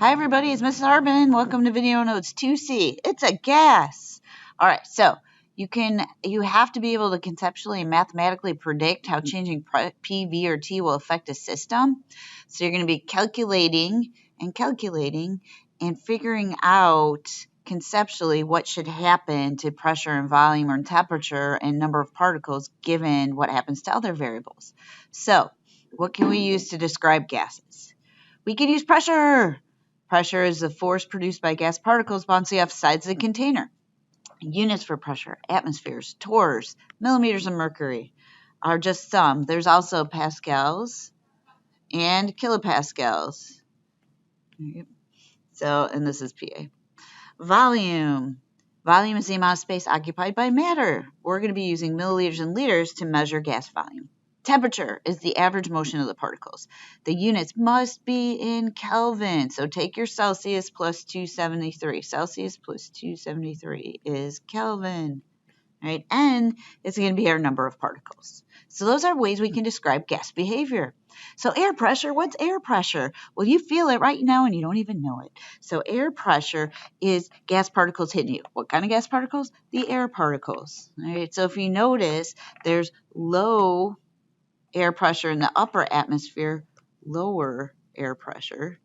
Hi everybody, it's Mrs. Harbin. Welcome to Video Notes 2C. It's a gas. All right, so you have to be able to conceptually and mathematically predict how changing P, V, or T will affect a system. So you're going to be calculating and figuring out conceptually what should happen to pressure and volume or temperature and number of particles given what happens to other variables. So what can we use to describe gases? We could use pressure. Pressure is the force produced by gas particles bouncing off sides of the container. Units for pressure, atmospheres, torrs, millimeters of mercury are just some. There's also pascals and kilopascals. So, and this is PA. Volume. Volume is the amount of space occupied by matter. We're going to be using milliliters and liters to measure gas volume. Temperature is the average motion of the particles. The units must be in Kelvin. So take your Celsius plus 273. Celsius plus 273 is Kelvin. Right? N is going to be our number of particles. So those are ways we can describe gas behavior. So air pressure, what's air pressure? Well, you feel it right now and you don't even know it. So air pressure is gas particles hitting you. What kind of gas particles? The air particles. All right? So if you notice, there's low air pressure in the upper atmosphere, lower air pressure.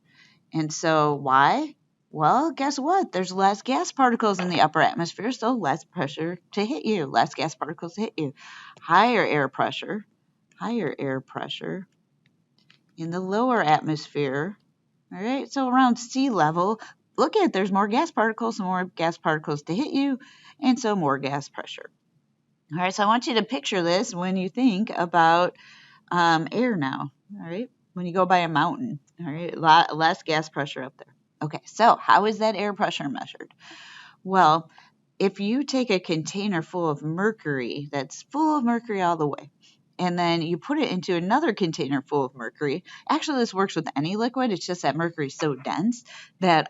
And so why? Well, guess what? There's less gas particles in the upper atmosphere, so less pressure to hit you, less gas particles to hit you. Higher air pressure in the lower atmosphere. All right, so around sea level, look at it, there's more gas particles to hit you, and so more gas pressure. All right, so I want you to picture this when you think about air now, all right? When you go by a mountain, all right? Less gas pressure up there. Okay, so how is that air pressure measured? Well, if you take a container full of mercury, that's full of mercury all the way, and then you put it into another container full of mercury. Actually, this works with any liquid. It's just that mercury is so dense that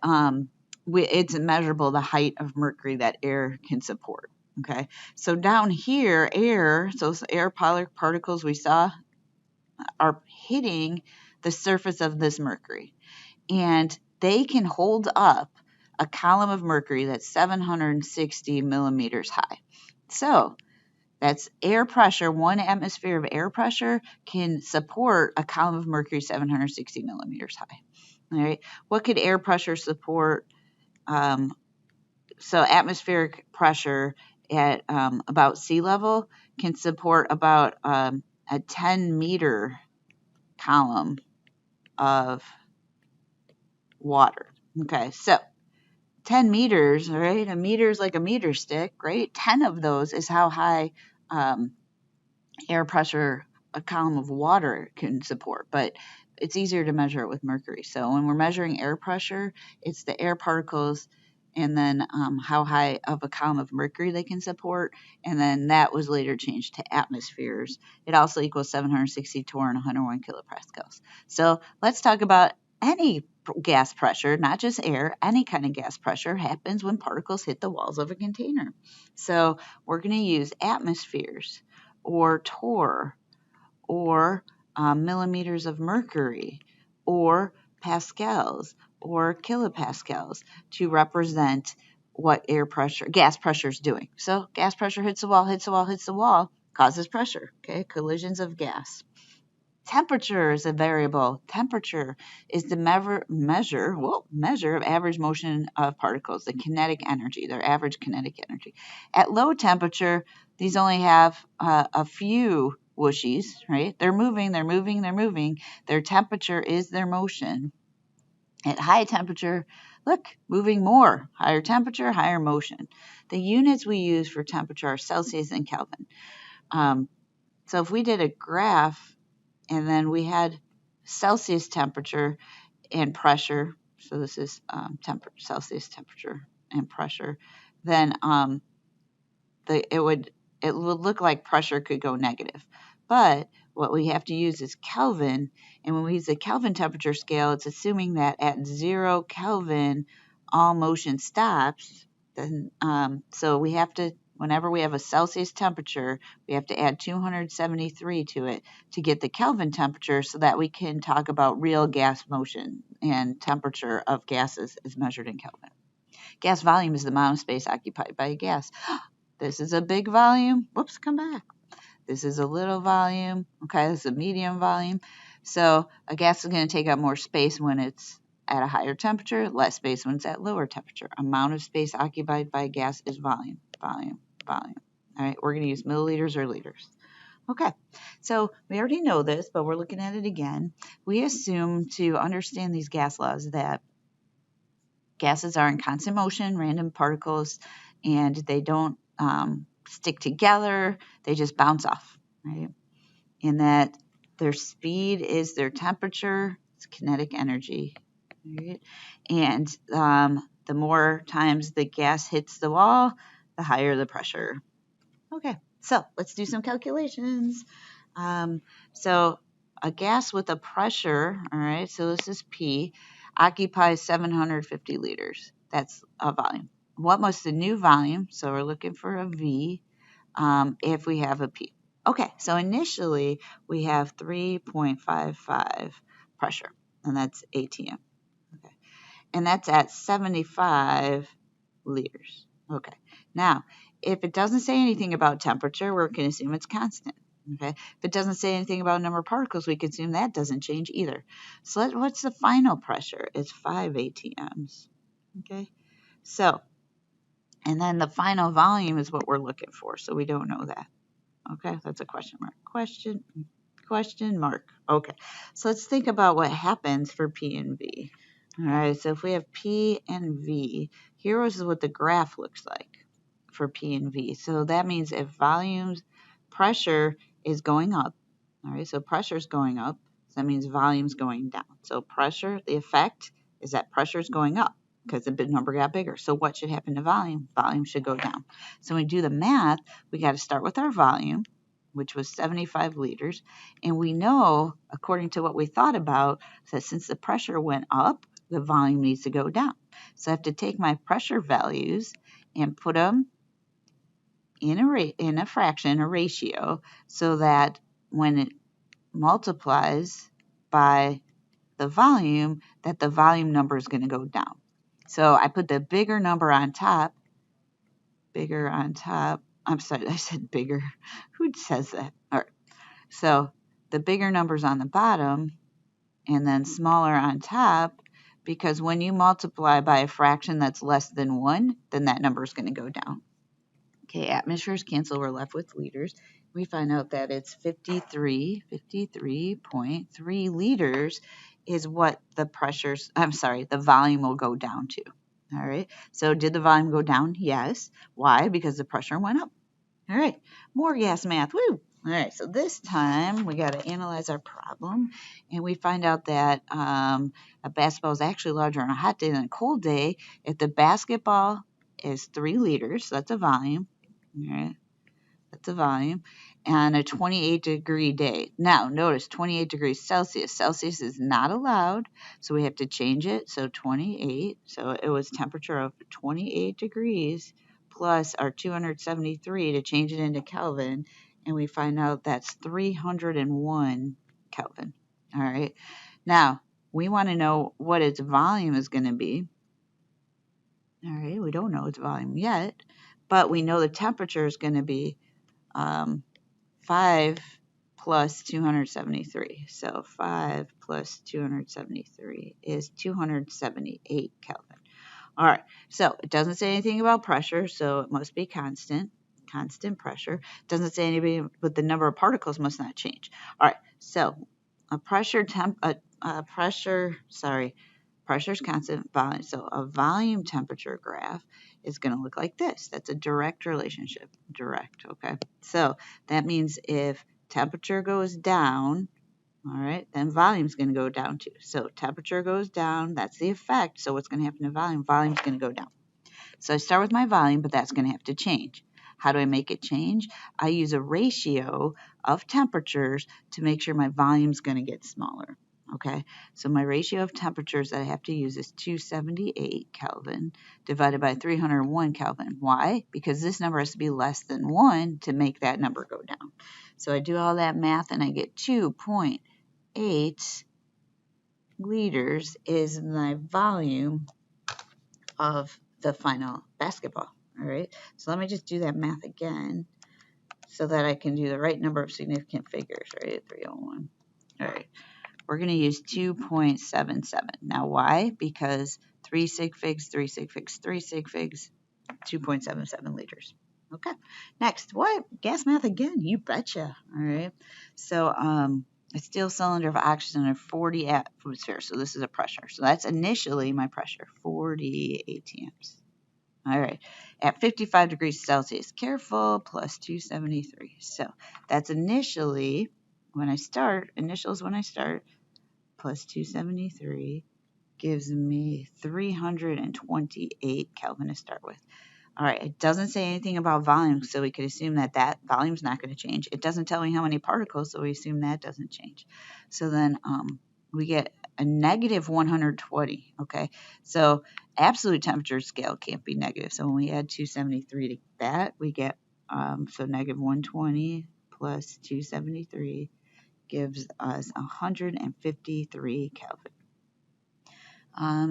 it's measurable the height of mercury that air can support. Okay, so down here, air, so air particles we saw are hitting the surface of this mercury, and they can hold up a column of mercury that's 760 millimeters high. So that's air pressure. 1 atmosphere of air pressure can support a column of mercury 760 millimeters high. All right. What could air pressure support? So atmospheric pressure at about sea level can support about a 10-meter column of water. Okay, so 10 meters, right? A meter is like a meter stick, right? 10 of those is how high air pressure a column of water can support, but it's easier to measure it with mercury. So when we're measuring air pressure, it's the air particles and then how high of a column of mercury they can support, and then that was later changed to atmospheres. It also equals 760 torr and 101 kilopascals. So let's talk about any gas pressure, not just air. Any kind of gas pressure happens when particles hit the walls of a container. So we're going to use atmospheres or torr or millimeters of mercury or pascals or kilopascals to represent what gas pressure is doing. So gas pressure hits the wall, causes pressure, okay? Collisions of gas. Temperature is a variable. Temperature is the measure of average motion of particles, the kinetic energy, their average kinetic energy. At low temperature, these only have a few whooshies, right? They're moving. Their temperature is their motion. At high temperature, look, moving more. Higher temperature, higher motion. The units we use for temperature are Celsius and Kelvin. So if we did a graph and then we had Celsius temperature and pressure, so this is Celsius temperature and pressure, then it would look like pressure could go negative. But what we have to use is Kelvin, and when we use the Kelvin temperature scale, it's assuming that at 0 Kelvin, all motion stops. Then, so we have to Whenever we have a Celsius temperature, we have to add 273 to it to get the Kelvin temperature so that we can talk about real gas motion, and temperature of gases is measured in Kelvin. Gas volume is the amount of space occupied by a gas. This is a big volume. Whoops, come back. This is a little volume. Okay, this is a medium volume. So a gas is going to take up more space when it's at a higher temperature, less space when it's at lower temperature. Amount of space occupied by a gas is volume, volume, volume. All right, we're going to use milliliters or liters. Okay, so we already know this, but we're looking at it again. We assume to understand these gas laws that gases are in constant motion, random particles, and they don't stick together. They just bounce off, right? And that their speed is their temperature. It's kinetic energy, right? And the more times the gas hits the wall, the higher the pressure. Okay, so let's do some calculations. So a gas with a pressure, all right, so this is P, occupies 750 liters. That's a volume. What must the new volume, so we're looking for a V, if we have a P? Okay, so initially we have 3.55 pressure, and that's ATM. Okay, and that's at 75 liters. Okay, now if it doesn't say anything about temperature, we're going to assume it's constant. Okay, if it doesn't say anything about number of particles, we can assume that doesn't change either. So what's the final pressure? It's 5 ATMs. Okay, so, and then the final volume is what we're looking for, so we don't know that. Okay, that's a question mark. Question mark. Okay, so let's think about what happens for P and V. All right, so if we have P and V, here is what the graph looks like for P and V. So that means if pressure is going up, all right, so pressure is going up, so that means volume's going down. So pressure, the effect is that pressure is going up because the number got bigger. So what should happen to volume? Volume should go down. So when we do the math, we got to start with our volume, which was 75 liters, and we know, according to what we thought about, that since the pressure went up, the volume needs to go down. So I have to take my pressure values and put them in a fraction, a ratio, so that when it multiplies by the volume, that the volume number is going to go down. So I put the bigger number on top, I'm sorry, I said bigger. Who says that? All right. So the bigger number's on the bottom and then smaller on top, because when you multiply by a fraction that's less than 1, then that number is going to go down. Okay, atmospheres cancel, we're left with liters. We find out that it's 53.3 liters is what the volume will go down to. All right, so did the volume go down? Yes. Why? Because the pressure went up. All right, more gas math, woo! All right, so this time we got to analyze our problem, and we find out that a basketball is actually larger on a hot day than a cold day. If the basketball is 3 liters, so that's a volume, all right, that's a volume, and a 28-degree day. Now, notice 28 degrees Celsius. Celsius is not allowed, so we have to change it. So 28, so it was temperature of 28 degrees plus our 273 to change it into Kelvin, and we find out that's 301 Kelvin. All right. Now, we want to know what its volume is going to be. All right, we don't know its volume yet, but we know the temperature is going to be 5 plus 273. So 5 plus 273 is 278 Kelvin. All right, so it doesn't say anything about pressure, so it must be constant pressure. It doesn't say anything, but the number of particles must not change. All right, so pressure's constant, volume. So a volume temperature graph is going to look like this. That's a direct relationship. Direct, okay? So that means if temperature goes down, all right, then volume's going to go down too. So temperature goes down, that's the effect. So what's going to happen to volume? Volume's going to go down. So I start with my volume, but that's going to have to change. How do I make it change? I use a ratio of temperatures to make sure my volume's going to get smaller. Okay, so my ratio of temperatures that I have to use is 278 Kelvin divided by 301 Kelvin. Why? Because this number has to be less than 1 to make that number go down. So I do all that math and I get 2.8 liters is my volume of the final basketball. All right, so let me just do that math again so that I can do the right number of significant figures, right? 301. All right, we're going to use 2.77. Now, why? Because 3 sig figs, 3 sig figs, 3 sig figs, 2.77 liters. Okay, next, what? Gas math again, you betcha. All right, so a steel cylinder of oxygen of 40 atmospheres, so this is a pressure. So that's initially my pressure, 40 atms. All right, at 55 degrees Celsius, careful, plus 273. So that's initially when I start, initials when I start, plus 273 gives me 328 Kelvin to start with. All right, it doesn't say anything about volume, so we could assume that that volume's not going to change. It doesn't tell me how many particles, so we assume that doesn't change. So then we get a negative 120, okay? So absolute temperature scale can't be negative. So when we add 273 to that, we get, so negative 120 plus 273 gives us 153 Kelvin.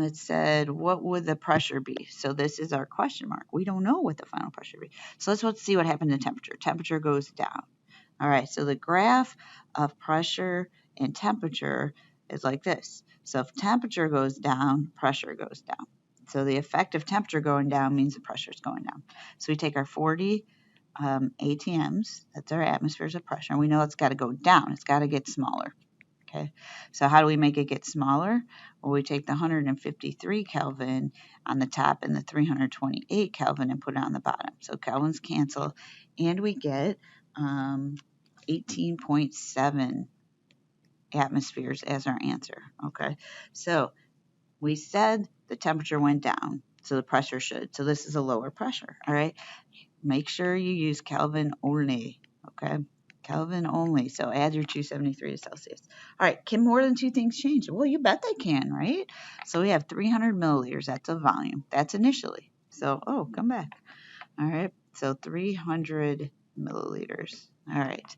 It said, what would the pressure be? So this is our question mark. We don't know what the final pressure would be. So let's see what happened to temperature. Temperature goes down. All right, so the graph of pressure and temperature is like this. So if temperature goes down, pressure goes down. So the effect of temperature going down means the pressure is going down. So we take our 40 ATMs, that's our atmospheres of pressure, and we know it's got to go down. It's got to get smaller. Okay, so how do we make it get smaller? Well, we take the 153 Kelvin on the top and the 328 Kelvin and put it on the bottom. So Kelvins cancel, and we get 18.7 atmospheres as our answer. Okay, so we said the temperature went down, so the pressure should. So this is a lower pressure. All right, make sure you use Kelvin only. Okay. Kelvin only. So add your 273 to Celsius. All right. Can more than two things change? Well, you bet they can, right? So we have 300 milliliters. That's a volume. That's initially. So, oh, come back. All right. So 300 milliliters. All right.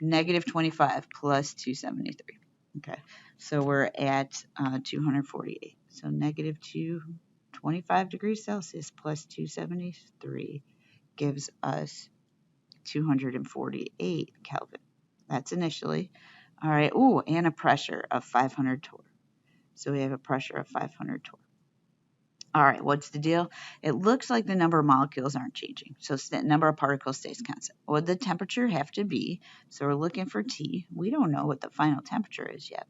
Negative 25 plus 273. Okay. So we're at 248. So negative 225 degrees Celsius plus 273 gives us 248 Kelvin. That's initially. All right. Oh, and a pressure of 500 torr. So we have a pressure of 500 torr. All right. What's the deal? It looks like the number of molecules aren't changing. So the number of particles stays constant. What would the temperature have to be? So we're looking for T. We don't know what the final temperature is yet.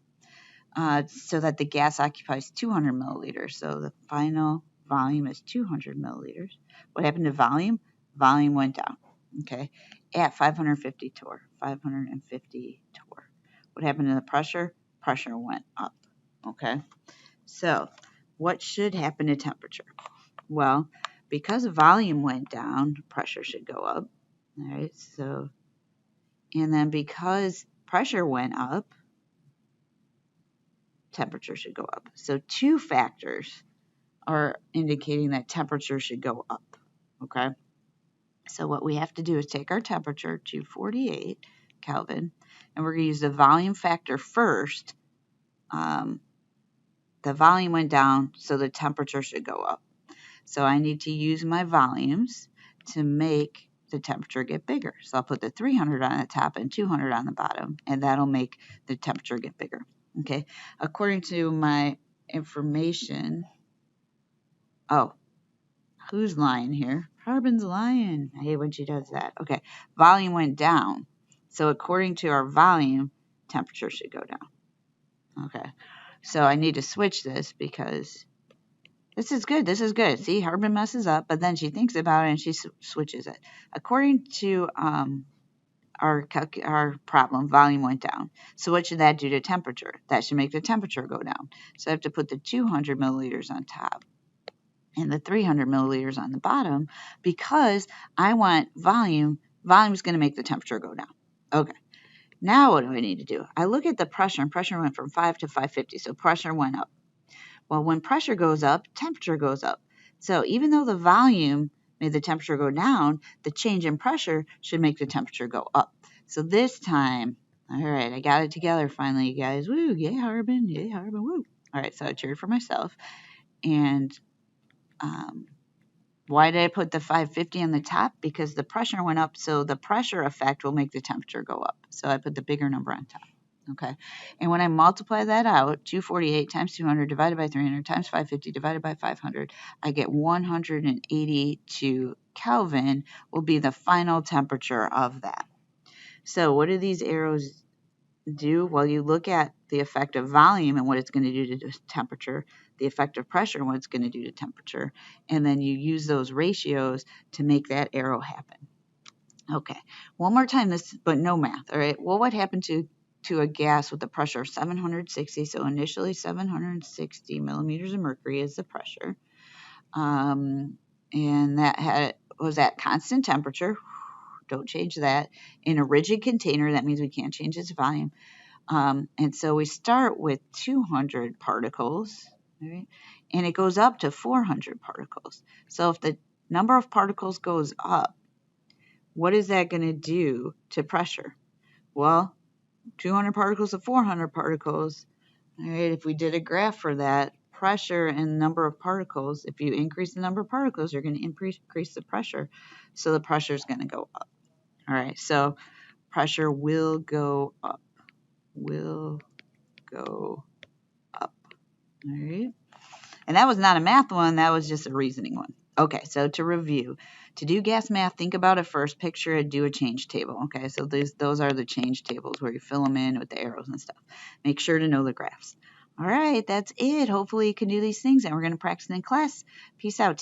So that the gas occupies 200 milliliters. So the final volume is 200 milliliters. What happened to volume? Volume went down. Okay, at 550 torr, 550 torr. What happened to the pressure? Pressure went up. Okay, so what should happen to temperature? Well, because volume went down, pressure should go up. All right, so, and then because pressure went up, temperature should go up. So two factors are indicating that temperature should go up. Okay. So what we have to do is take our temperature to 48 Kelvin, and we're going to use the volume factor first. The volume went down, so the temperature should go up. So I need to use my volumes to make the temperature get bigger. So I'll put the 300 on the top and 200 on the bottom, and that'll make the temperature get bigger. Okay. According to my information, oh, who's lying here? Harbin's lying. I hate when she does that. Okay, volume went down. So according to our volume, temperature should go down. Okay, so I need to switch this because this is good. This is good. See, Harbin messes up, but then she thinks about it and she switches it. According to our problem, volume went down. So what should that do to temperature? That should make the temperature go down. So I have to put the 200 milliliters on top and the 300 milliliters on the bottom because I want volume. Volume is going to make the temperature go down. Okay. Now what do I need to do? I look at the pressure, and pressure went from 5 to 550, so pressure went up. Well, when pressure goes up, temperature goes up. So even though the volume made the temperature go down, the change in pressure should make the temperature go up. So this time, all right, I got it together finally, you guys. Woo, yay, Harbin, woo. All right, so I cheered for myself. And why did I put the 550 on the top? Because the pressure went up, so the pressure effect will make the temperature go up. So I put the bigger number on top. Okay, and when I multiply that out, 248 times 200 divided by 300 times 550 divided by 500, I get 182 Kelvin will be the final temperature of that. So what do these arrows do? Well, you look at the effect of volume and what it's going to do to temperature, the effect of pressure and what it's going to do to temperature, and then you use those ratios to make that arrow happen. Okay, one more time, this, but no math, all right? Well, what happened to a gas with a pressure of 760? So initially 760 millimeters of mercury is the pressure. And that was at constant temperature. Don't change that. In a rigid container, that means we can't change its volume. And so we start with 200 particles, right? And it goes up to 400 particles. So if the number of particles goes up, what is that going to do to pressure? Well, 200 particles to 400 particles, all right, if we did a graph for that, pressure and number of particles, if you increase the number of particles, you're going to increase the pressure. So the pressure is going to go up. All right, so pressure will go up. Will go up. All right. And that was not a math one, that was just a reasoning one. Okay, so to review, to do gas math, think about it first, picture it, do a change table. Okay, so those are the change tables where you fill them in with the arrows and stuff. Make sure to know the graphs. All right, that's it. Hopefully you can do these things, and we're going to practice in class. Peace out.